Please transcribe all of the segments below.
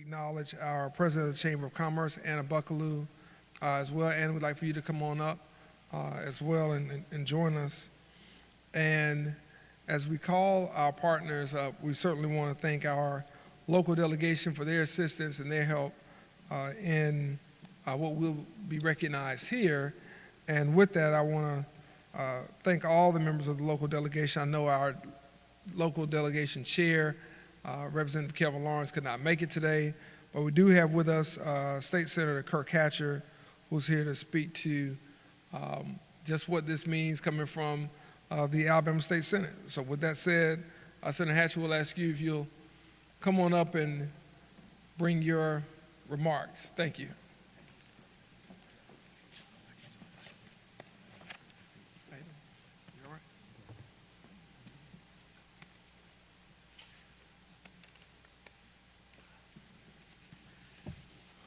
acknowledge our President of the Chamber of Commerce, Anna Buckaloo, as well. Anna, we'd like for you to come on up as well and join us. And as we call our partners up, we certainly want to thank our local delegation for their assistance and their help in what will be recognized here. And with that, I want to thank all the members of the local delegation. I know our local delegation chair, Representative Kelvin Lawrence, could not make it today, but we do have with us State Senator Kirk Hatcher, who's here to speak to just what this means coming from the Alabama State Senate. So with that said, Senator Hatcher, will ask you if you'll come on up and bring your remarks. Thank you.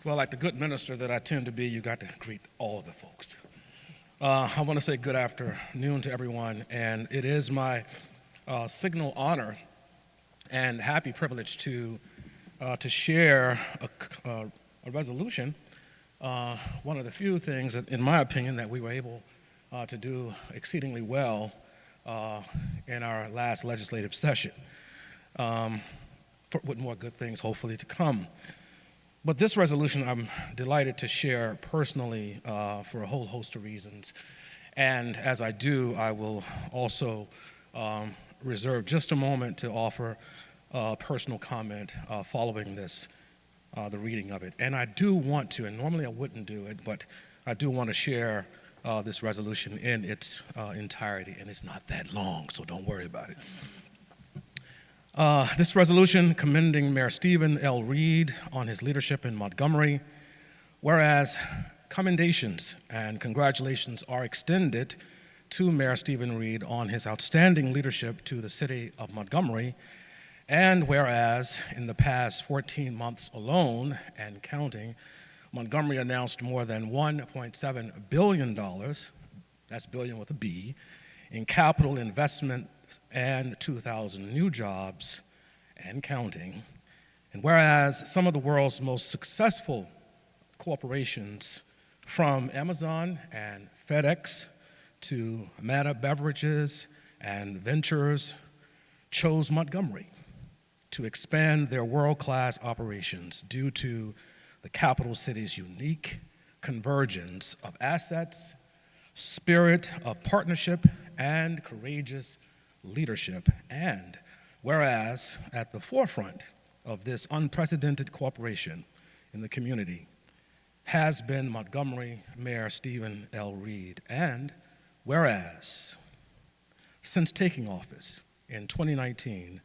Well, like the good minister that I tend to be, you got to greet all the folks. I want to say good afternoon to everyone, and it is my signal honor and happy privilege to share a resolution, one of the few things that, in my opinion, that we were able to do exceedingly well in our last legislative session, with more good things hopefully to come. But this resolution I'm delighted to share personally for a whole host of reasons. And as I do, I will also reserve just a moment to offer a personal comment following this, the reading of it. And I do want to, and normally I wouldn't do it, but I do want to share this resolution in its entirety, and it's not that long, so don't worry about it. This resolution commending Mayor Steven L. Reed on his leadership in Montgomery, whereas commendations and congratulations are extended to Mayor Steven Reed on his outstanding leadership to the city of Montgomery, and whereas in the past 14 months alone and counting, Montgomery announced more than $1.7 billion, that's billion with a B, in capital investment and 2,000 new jobs and counting. And whereas some of the world's most successful corporations, from Amazon and FedEx to Meta Beverages and Ventures, chose Montgomery to expand their world-class operations due to the capital city's unique convergence of assets, spirit of partnership, and courageous leadership. And whereas at the forefront of this unprecedented cooperation in the community has been Montgomery Mayor Steven L. Reed, and whereas since taking office in 2019,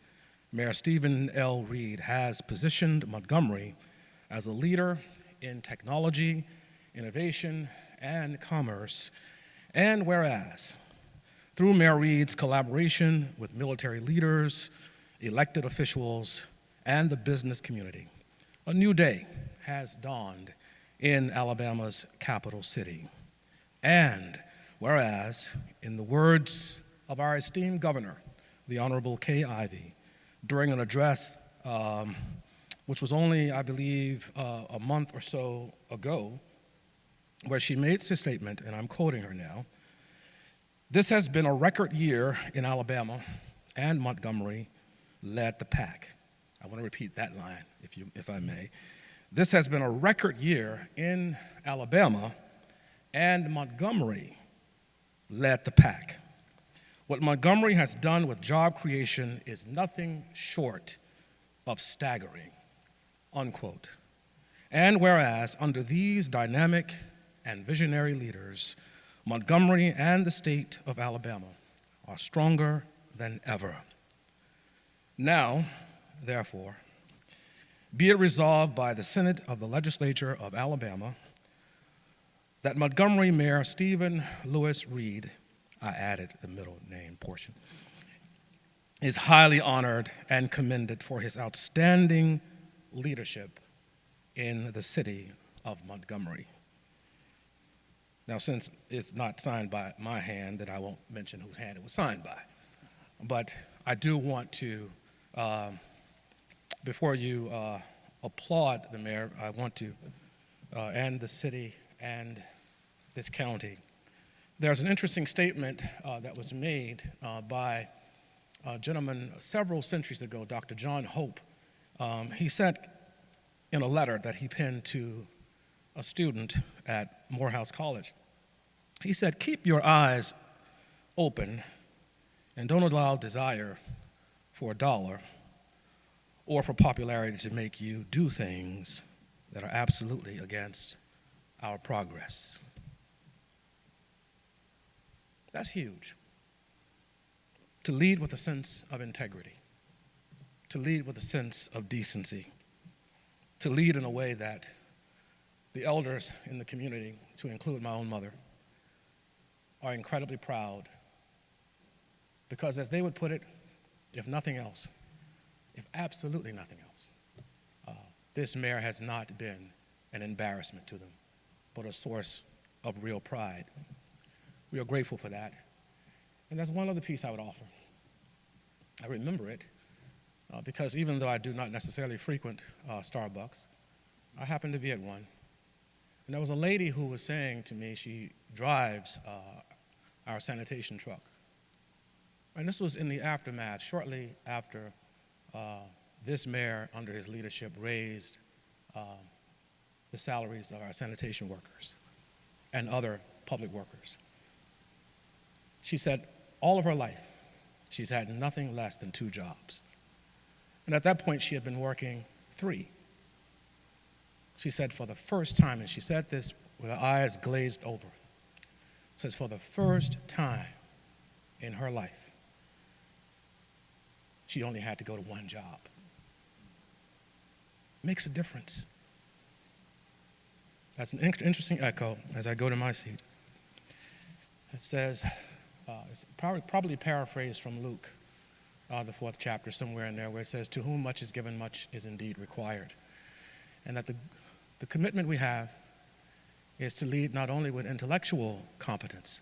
Mayor Steven L. Reed has positioned Montgomery as a leader in technology, innovation, and commerce, and whereas through Mayor Reed's collaboration with military leaders, elected officials, and the business community, a new day has dawned in Alabama's capital city. And whereas, in the words of our esteemed governor, the Honorable Kay Ivey, during an address which was only, I believe, a month or so ago, where she made this statement, and I'm quoting her now, "This has been a record year in Alabama, and Montgomery led the pack." I want to repeat that line, if I may. "This has been a record year in Alabama, and Montgomery led the pack. What Montgomery has done with job creation is nothing short of staggering," unquote. And whereas under these dynamic and visionary leaders, Montgomery and the state of Alabama are stronger than ever. Now, therefore, be it resolved by the Senate of the Legislature of Alabama that Montgomery Mayor Steven Lewis Reed, I added the middle name portion, is highly honored and commended for his outstanding leadership in the city of Montgomery. Now, since it's not signed by my hand, then I won't mention whose hand it was signed by. But I do want to, before you applaud the mayor. I want to, and the city and this county. There's an interesting statement that was made by a gentleman several centuries ago, Dr. John Hope. He said in a letter that he penned to a student at Morehouse College, he said, "Keep your eyes open and don't allow desire for a dollar or for popularity to make you do things that are absolutely against our progress." That's huge. To lead with a sense of integrity, to lead with a sense of decency, to lead in a way that the elders in the community, to include my own mother, are incredibly proud. Because as they would put it, if nothing else, if absolutely nothing else, this mayor has not been an embarrassment to them, but a source of real pride. We are grateful for that. And there's one other piece I would offer. I remember it because even though I do not necessarily frequent Starbucks, I happened to be at one. And there was a lady who was saying to me, she drives our sanitation trucks. And this was in the aftermath, shortly after this mayor, under his leadership, raised the salaries of our sanitation workers and other public workers. She said all of her life, she's had nothing less than 2 jobs. And at that point, she had been working 3. She said for the first time, and she said this with her eyes glazed over, says for the first time in her life, she only had to go to 1 job. Makes a difference. That's an interesting echo as I go to my seat. It says, it's probably paraphrased from Luke, the 4th chapter, somewhere in there, where it says, "To whom much is given, much is indeed required." And that the commitment we have is to lead not only with intellectual competence,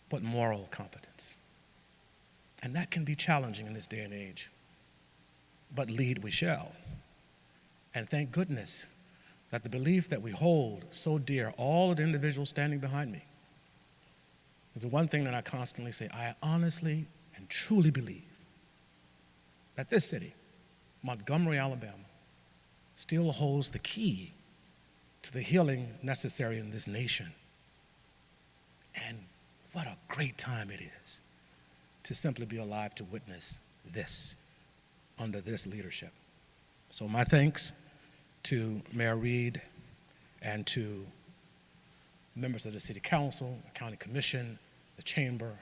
but moral competence. And that can be challenging in this day and age. But lead we shall. And thank goodness that the belief that we hold so dear, all of the individuals standing behind me, is the one thing that I constantly say, I honestly and truly believe that this city, Montgomery, Alabama, still holds the key to the healing necessary in this nation. And what a great time it is to simply be alive to witness this under this leadership. So my thanks to Mayor Reed and to members of the City Council, the County Commission, the Chamber,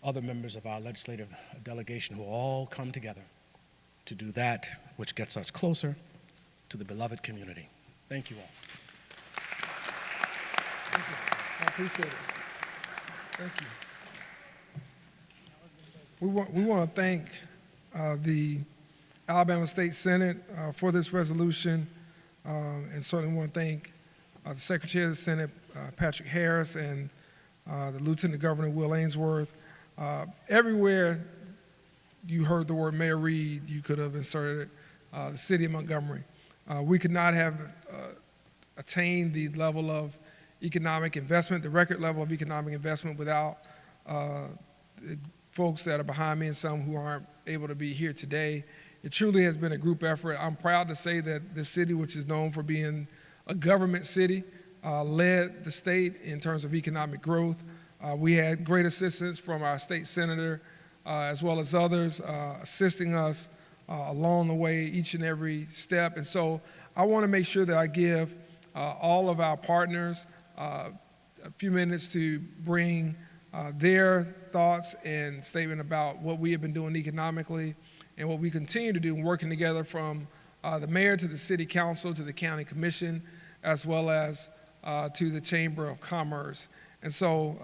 other members of our legislative delegation who all come together to do that which gets us closer to the beloved community. Thank you all. Thank you. I appreciate it. Thank you. We want to thank the Alabama State Senate for this resolution, and certainly want to thank the Secretary of the Senate, Patrick Harris, and the Lieutenant Governor, Will Ainsworth. Everywhere you heard the word Mayor Reed, you could have inserted the city of Montgomery. We could not have attained the level of economic investment, the record level of economic investment, without the folks that are behind me and some who aren't able to be here today. It truly has been a group effort. I'm proud to say that this city, which is known for being a government city, led the state in terms of economic growth. We had great assistance from our state senator, as well as others, assisting us along the way, each and every step. And so I want to make sure that I give all of our partners a few minutes to bring their thoughts and statement about what we have been doing economically and what we continue to do, working together from the mayor to the city council to the county commission, as well as to the Chamber of Commerce. And so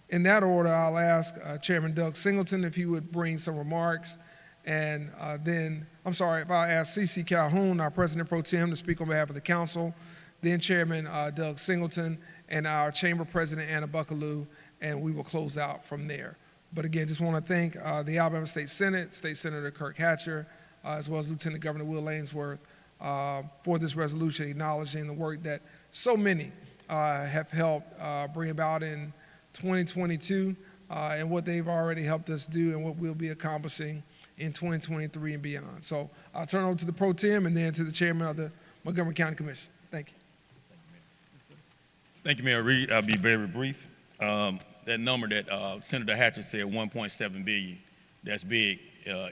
in that order, I'll ask Chairman Doug Singleton if he would bring some remarks. And then, if I ask C.C. Calhoun, our President Pro Tem, to speak on behalf of the council, then Chairman Doug Singleton, and our Chamber President, Anna Buckaloo, and we will close out from there. But again, just want to thank the Alabama State Senate, State Senator Kirk Hatcher, as well as Lieutenant Governor Will Ainsworth for this resolution, acknowledging the work that so many have helped bring about in 2022 and what they've already helped us do and what we'll be accomplishing in 2023 and beyond. So I'll turn over to the Pro Tem and then to the Chairman of the Montgomery County Commission. Thank you. Thank you, Mayor Reed. I'll be very brief. That number that Senator Hatcher said, 1.7 billion, that's big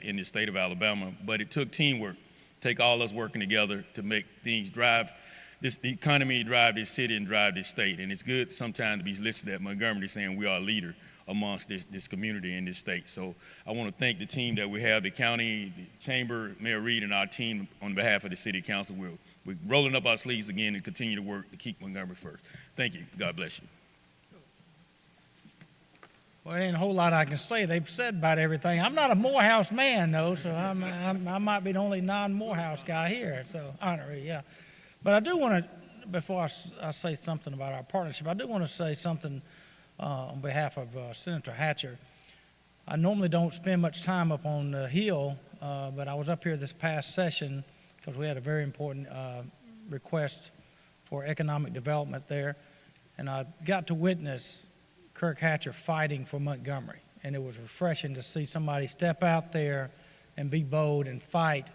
in the state of Alabama, but it took teamwork, take all us working together to make things drive the economy, drive this city, and drive this state. And it's good sometimes to be listed at Montgomery saying we are a leader amongst this community and this state. So I want to thank the team that we have, the county, the chamber, Mayor Reed, and our team on behalf of the city council. We're rolling up our sleeves again and continue to work to keep Montgomery first. Thank you. God bless you. Well, there ain't a whole lot I can say. They've said about everything. I'm not a Morehouse man, though, so I might be the only non-Morehouse guy here, so honorary, yeah. But I do want to, before I say something about our partnership, I do want to say something on behalf of Senator Hatcher. I normally don't spend much time up on the Hill, but I was up here this past session because we had a very important request for economic development there, and I got to witness Kirk Hatcher fighting for Montgomery, and it was refreshing to see somebody step out there and be bold and fight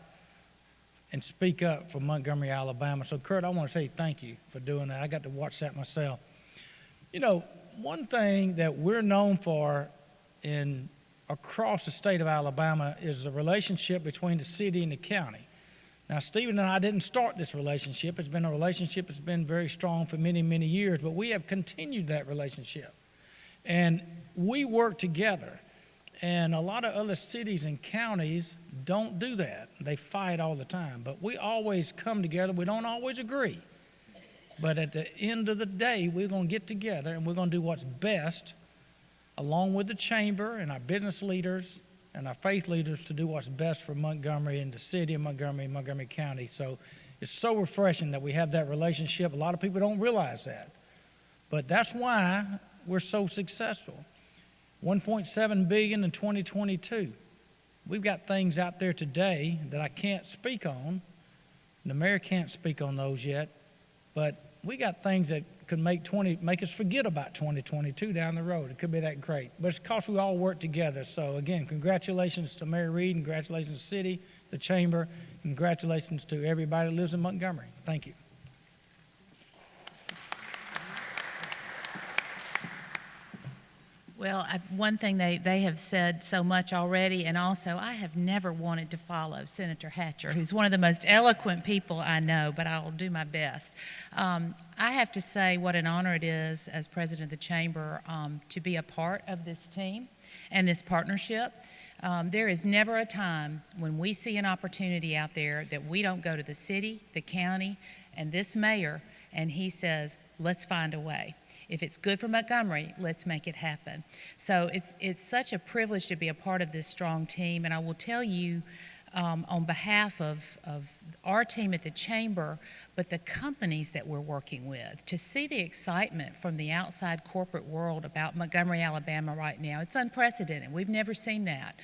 and speak up for Montgomery, Alabama. So, Kurt, I want to say thank you for doing that. I got to watch that myself. You know, one thing that we're known for across the state of Alabama is the relationship between the city and the county. Now, Stephen and I didn't start this relationship. It's been a relationship that's been very strong for many, many years, but we have continued that relationship. And we work together. And a lot of other cities and counties don't do that. They fight all the time. But we always come together. We don't always agree. But at the end of the day, we're going to get together and we're going to do what's best, along with the chamber and our business leaders and our faith leaders, to do what's best for Montgomery and the city of Montgomery and Montgomery County. So it's so refreshing that we have that relationship. A lot of people don't realize that. But that's why we're so successful. 1.7 billion in 2022. We've got things out there today that I can't speak on. The mayor can't speak on those yet, but we got things that could make us forget about 2022 down the road. It could be that great, but it's because we all work together. So again, congratulations to Mayor Reed, congratulations to the city, the chamber, congratulations to everybody that lives in Montgomery. Thank you. Well, one thing they have said so much already, and also I have never wanted to follow Senator Hatcher, who's one of the most eloquent people I know, but I'll do my best. I have to say what an honor it is as president of the chamber to be a part of this team and this partnership. There is never a time when we see an opportunity out there that we don't go to the city, the county, and this mayor, and he says, let's find a way. If it's good for Montgomery, let's make it happen. So it's such a privilege to be a part of this strong team, and I will tell you on behalf of our team at the chamber, but the companies that we're working with, to see the excitement from the outside corporate world about Montgomery, Alabama right now, it's unprecedented. We've never seen that.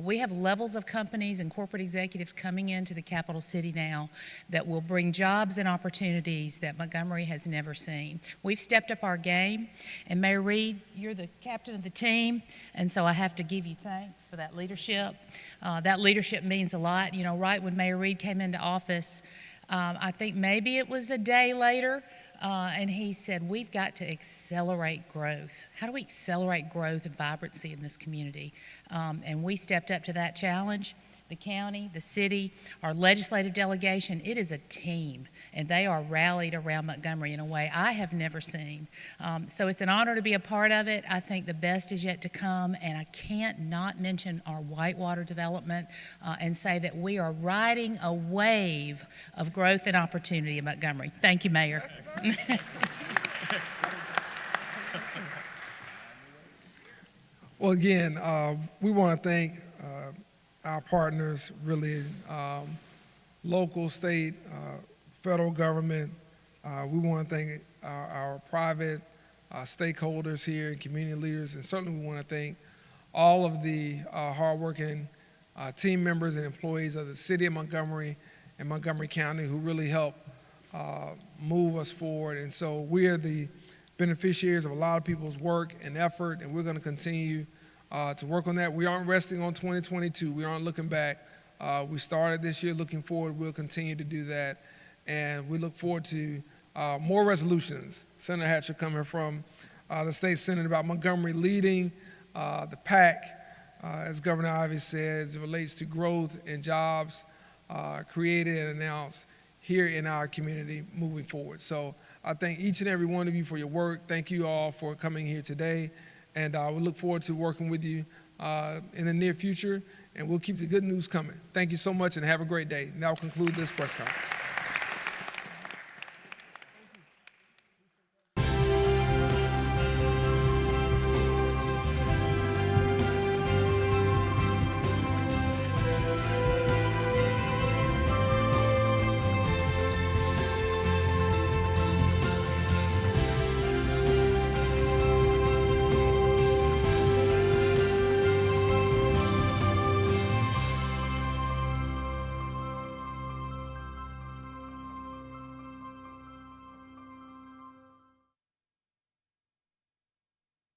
We have levels of companies and corporate executives coming into the capital city now that will bring jobs and opportunities that Montgomery has never seen. We've stepped up our game, and Mayor Reed, you're the captain of the team, and so I have to give you thanks for that leadership. That leadership means a lot. You know, right when Mayor Reed came into office, I think maybe it was a day later, and he said, we've got to accelerate growth. How do we accelerate growth and vibrancy in this community? And we stepped up to that challenge. The county, the city, our legislative delegation, it is a team, and they are rallied around Montgomery in a way I have never seen. So it's an honor to be a part of it. I think the best is yet to come, and I can't not mention our Whitewater development and say that we are riding a wave of growth and opportunity in Montgomery. Thank you, Mayor. Well, again, we want to thank our partners, really, local, state, federal government. We want to thank our private stakeholders here and community leaders, and certainly we want to thank all of the hardworking team members and employees of the city of Montgomery in Montgomery County who really helped move us forward. And so we are the beneficiaries of a lot of people's work and effort, and we're going to continue to work on that. We aren't resting on 2022. We aren't looking back. We started this year looking forward. We'll continue to do that. And we look forward to more resolutions. Senator Hatcher coming from the state Senate about Montgomery leading the pack, as Governor Ivey said, as it relates to growth and jobs created and announced here in our community moving forward. So I thank each and every one of you for your work. Thank you all for coming here today. And we look forward to working with you in the near future, and we'll keep the good news coming. Thank you so much and have a great day. Now I'll conclude this press conference.